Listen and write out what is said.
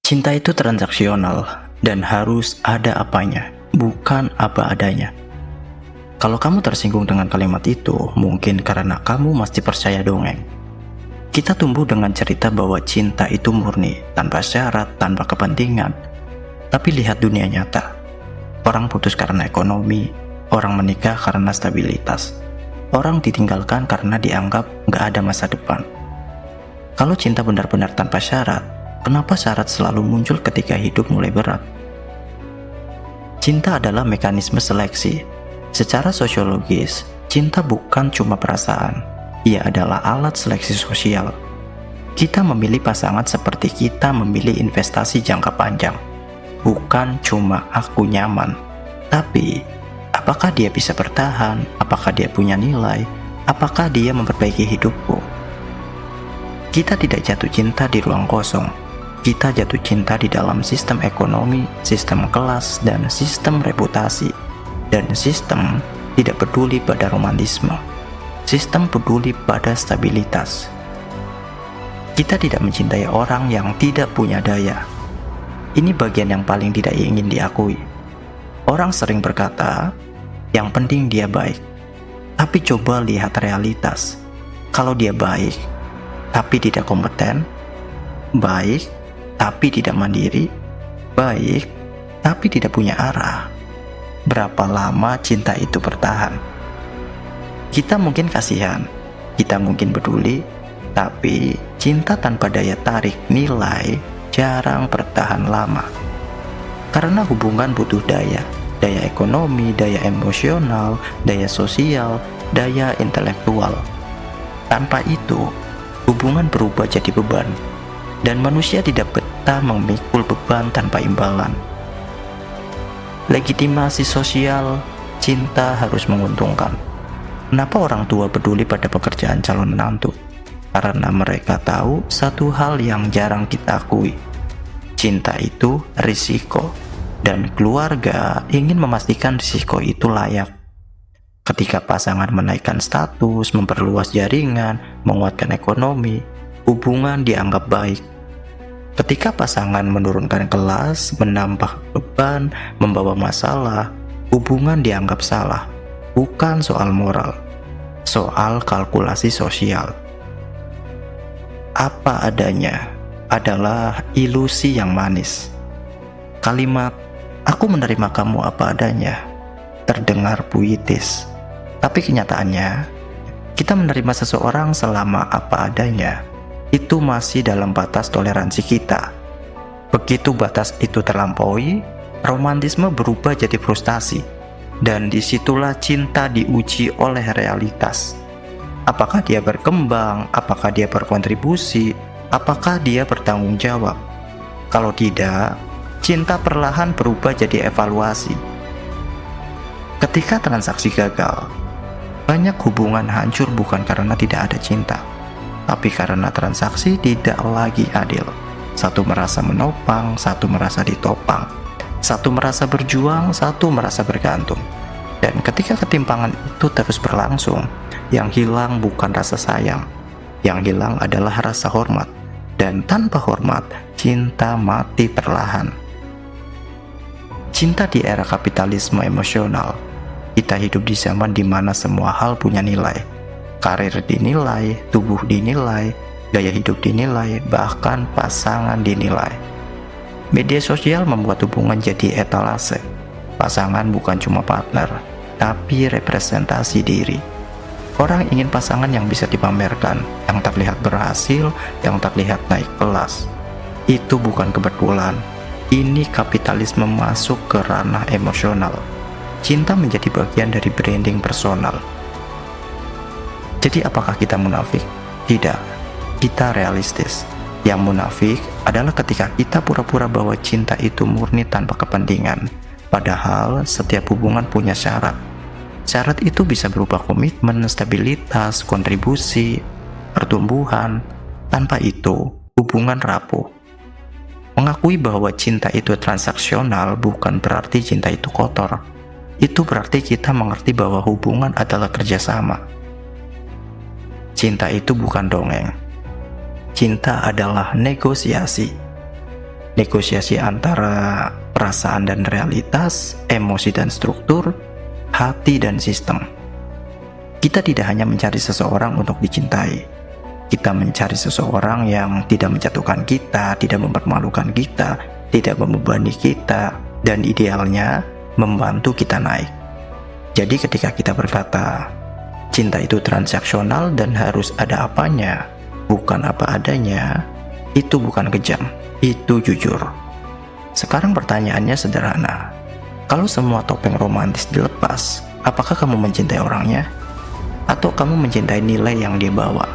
Cinta itu transaksional dan harus ada apanya, bukan apa adanya. Kalau kamu tersinggung dengan kalimat itu, mungkin karena kamu masih percaya dongeng. Kita tumbuh dengan cerita bahwa cinta itu murni, tanpa syarat, tanpa kepentingan. Tapi lihat dunia nyata. Orang putus karena ekonomi, orang menikah karena stabilitas. Orang ditinggalkan karena dianggap gak ada masa depan. Kalau cinta benar-benar tanpa syarat, kenapa syarat selalu muncul ketika hidup mulai berat? Cinta adalah mekanisme seleksi. Secara sosiologis, cinta bukan cuma perasaan. Ia adalah alat seleksi sosial. Kita memilih pasangan seperti kita memilih investasi jangka panjang. Bukan cuma aku nyaman, tapi apakah dia bisa bertahan? Apakah dia punya nilai? Apakah dia memperbaiki hidupku? Kita tidak jatuh cinta di ruang kosong. Kita jatuh cinta di dalam sistem ekonomi, sistem kelas, dan sistem reputasi. Dan sistem tidak peduli pada romantisme. Sistem peduli pada stabilitas. Kita tidak mencintai orang yang tidak punya daya. Ini bagian yang paling tidak ingin diakui. Orang sering berkata, yang penting dia baik. Tapi coba lihat realitas. Kalau dia baik, tapi tidak kompeten, baik, tapi tidak mandiri, baik, tapi tidak punya arah, berapa lama cinta itu bertahan? Kita mungkin kasihan, kita mungkin peduli, tapi cinta tanpa daya tarik nilai jarang bertahan lama. Karena hubungan butuh daya ekonomi, daya emosional, daya sosial, daya intelektual. Tanpa itu, hubungan berubah jadi beban, dan manusia tidak betah memikul beban tanpa imbalan. Legitimasi sosial, cinta harus menguntungkan. Kenapa orang tua peduli pada pekerjaan calon menantu? Karena mereka tahu satu hal yang jarang kita akui. Cinta itu risiko, dan keluarga ingin memastikan risiko itu layak. Ketika pasangan menaikkan status, memperluas jaringan, menguatkan ekonomi, hubungan dianggap baik. Ketika pasangan menurunkan kelas, menambah beban, membawa masalah, hubungan dianggap salah. Bukan soal moral, soal kalkulasi sosial. Apa adanya adalah ilusi yang manis. Kalimat, aku menerima kamu apa adanya, terdengar puitis. Tapi kenyataannya, kita menerima seseorang selama apa adanya, itu masih dalam batas toleransi kita. Begitu batas itu terlampaui, romantisme berubah jadi frustasi. Dan disitulah cinta diuji oleh realitas. Apakah dia berkembang? Apakah dia berkontribusi? Apakah dia bertanggung jawab? Kalau tidak, cinta perlahan berubah jadi evaluasi. Ketika transaksi gagal, banyak hubungan hancur bukan karena tidak ada cinta, tapi karena transaksi tidak lagi adil. Satu merasa menopang, satu merasa ditopang. Satu merasa berjuang, satu merasa bergantung. Dan ketika ketimpangan itu terus berlangsung, yang hilang bukan rasa sayang, yang hilang adalah rasa hormat. Dan tanpa hormat, cinta mati perlahan. Cinta di era kapitalisme emosional. Kita hidup di zaman di mana semua hal punya nilai. Karir dinilai, tubuh dinilai, gaya hidup dinilai, bahkan pasangan dinilai. Media sosial membuat hubungan jadi etalase. Pasangan bukan cuma partner, tapi representasi diri. Orang ingin pasangan yang bisa dipamerkan, yang terlihat berhasil, yang terlihat naik kelas. Itu bukan kebetulan. Ini kapitalisme masuk ke ranah emosional. Cinta menjadi bagian dari branding personal. Jadi apakah kita munafik? Tidak. Kita realistis. Yang munafik adalah ketika kita pura-pura bahwa cinta itu murni tanpa kepentingan. Padahal setiap hubungan punya syarat. Syarat itu bisa berupa komitmen, stabilitas, kontribusi, pertumbuhan. Tanpa itu, hubungan rapuh. Mengakui bahwa cinta itu transaksional bukan berarti cinta itu kotor. Itu berarti kita mengerti bahwa hubungan adalah kerjasama. Cinta itu bukan dongeng. Cinta adalah negosiasi. negosiasi antara perasaan dan realitas, emosi dan struktur, hati dan sistem. Kita tidak hanya mencari seseorang untuk dicintai. Kita mencari seseorang yang tidak menjatuhkan kita, tidak mempermalukan kita, tidak membebani kita, dan idealnya membantu kita naik. Jadi ketika kita berkata, cinta itu transaksional dan harus ada apanya, bukan apa adanya, itu bukan kejam, itu jujur. Sekarang pertanyaannya sederhana. Kalau semua topeng romantis dilepas, apakah kamu mencintai orangnya? Atau kamu mencintai nilai yang dia bawa?